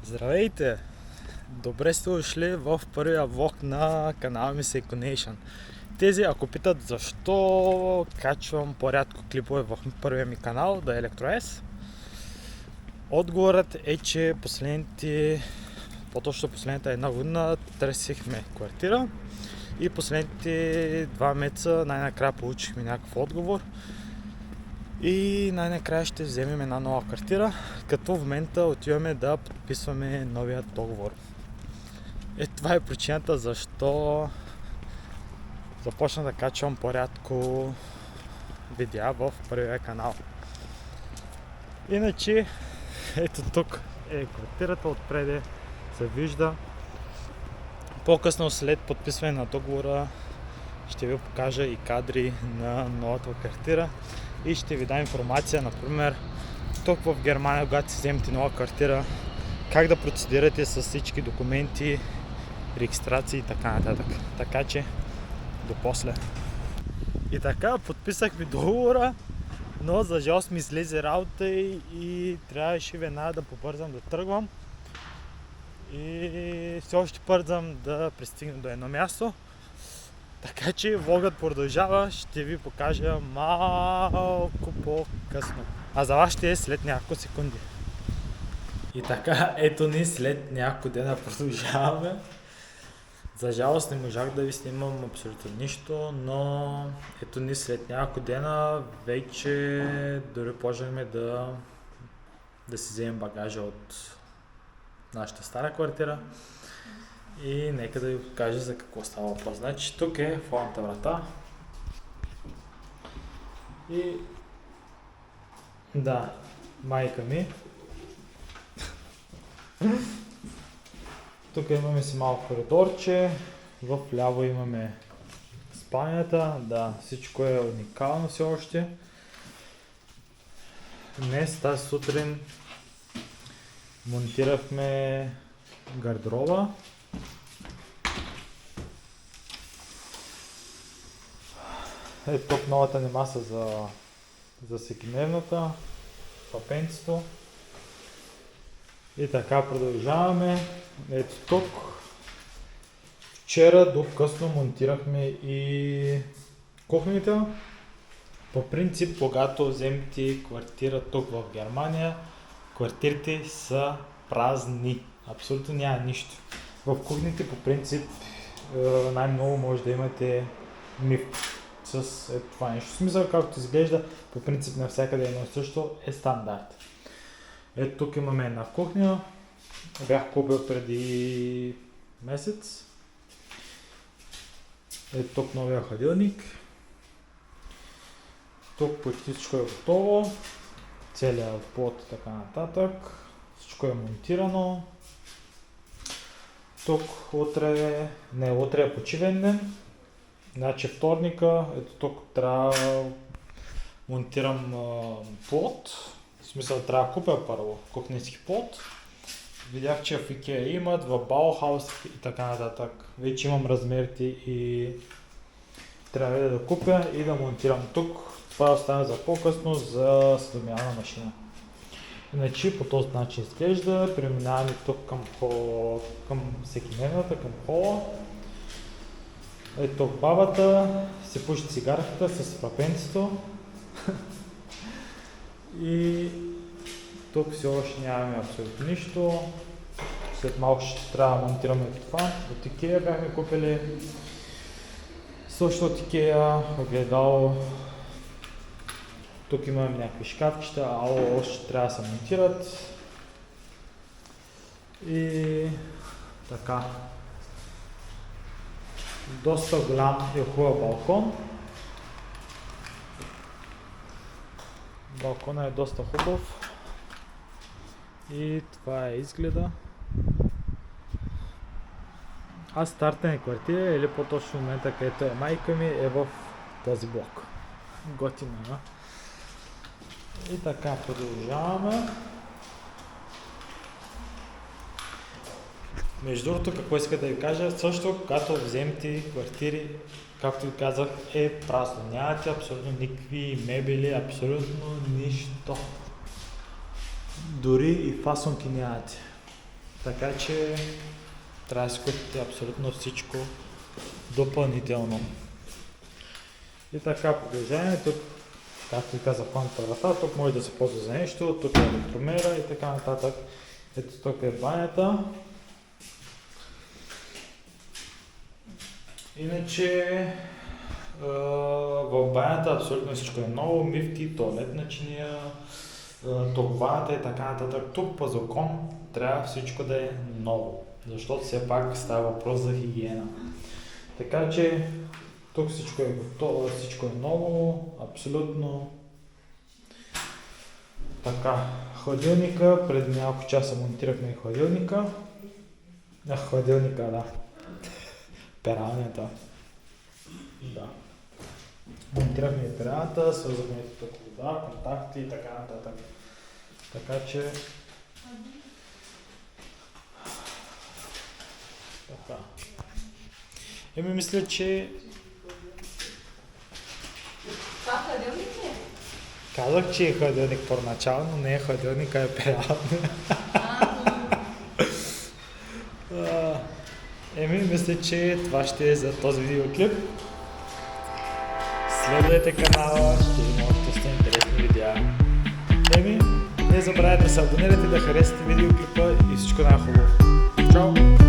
Здравейте! Добре сте дошли в първия влог на канала ми Seconation. Тези, ако питат защо качвам по-рядко клипове в първия ми канал, да е ElectroS, отговорът е, че последната една година търсихме квартира и последните 2 месеца най-накрая получихме някакъв отговор и най-накрая ще вземем една нова квартира, като в момента отиваме да подписваме новия договор. Това е причината защо започна да качвам по-рядко видеа в първия канал. Иначе, ето тук е квартирата, отпреде се вижда. По-късно след подписване на договора ще ви покажа и кадри на новата квартира и ще ви дам информация, например, тук в Германия, когато си вземете нова квартира, как да процедирате с всички документи, регистрации и така нататък. Така че, до после. И така, подписахме договора, но за жалост ми излезе работа и трябваше веднага да побързам да тръгвам. И все още бързам да пристигна до едно място. Така че влогът продължава, ще ви покажа малко по-късно. А за вас ще е след няколко секунди. И така, ето ни след няколко дена продължаваме. За жалост не можах да ви снимам абсолютно нищо, но ето ни след няколко дена вече дори можем да си вземем багажа от нашата стара квартира. И нека да ви покажа за какво става въпрос. Значи тук е входната врата. И да, майка ми. Тук имаме си малко коридорче. В ляво имаме спалнята. Да, всичко е уникално все още. Днес, тази сутрин, монтирахме гардероба. Ето тук новата ни маса за всекидневната, папенцето. И така продължаваме. Ето тук. Вчера до късно монтирахме и кухнята. По принцип, когато вземете квартира тук в Германия, квартирите са празни. Абсолютно няма нищо. В кухните по принцип най-много може да имате мив с това нещо. В смисъл, както изглежда, по принцип навсякъде едно също е стандарт. Ето тук имаме една кухня. Бях купил преди месец. Ето тук новия хладилник. Тук почти всичко е готово. Целият плод и така нататък. Всичко е монтирано. Тук утре е почивен ден. Значи вторника, ето тук трябва да монтирам плод. В смисъл трябва да купя първо кухненски плод. Видях, че в IKEA имат, в Bauhaus и така нататък. Вече имам размерите и трябва да купя и да монтирам тук. Това остана за по-късно за съдомяна машина. Иначе по този начин изглежда. Преминаваме тук към всекидневната, към хола. Ето тук бабата си пуши цигарката с папенцето. И тук все още нямаме абсолютно нищо. След малко ще трябва да монтираме това. От IKEA бяхме купили. Също от IKEA огледало. Тук имаме някакви шкафчета, още трябва да се монтират. И така. Доста голям и хубав балкон. Балконът е доста хубав. И това е изгледа. Аз стартаме квартира, или по-точно в момента, където е майка ми, е в този блок. Готино, а? И така продължаваме. Между другото, какво иска да ви кажа, също когато вземете квартири, както ви казах, е празно. Нямате абсолютно никакви мебели, абсолютно нищо. Дори и фасонки нямате. Така че трябва да си купите абсолютно всичко допълнително. И така, продължение, тук, както ви казах в врата, тук може да се ползва за нещо, тук е електромера и така нататък. Ето тук е банята. Иначе в банята абсолютно всичко е ново, мивки, тоалет начиния, тук ваната и така нататък. Тук по закон трябва всичко да е ново, защото все пак става въпрос за хигиена. Така че тук всичко е готово, всичко е ново, абсолютно. Така, хладилника, преди няколко часа монтирахме и хладилника. Хладилника, да. Пералнята. Да. Монтирахме и пералнята, свързахме и тук вода, контакти и така нататък. Така че... Така. Мисля, че... Това хладилник ли е? Казах, че е хладилник първоначално, не е хладилник, а е пералня. Мисля, че това ще е за този видеоклип. Следвайте канала, ще има още интересни видеа. Не забравяйте да се абонирате, да харесате видеоклипа и всичко най-хубаво. Чао!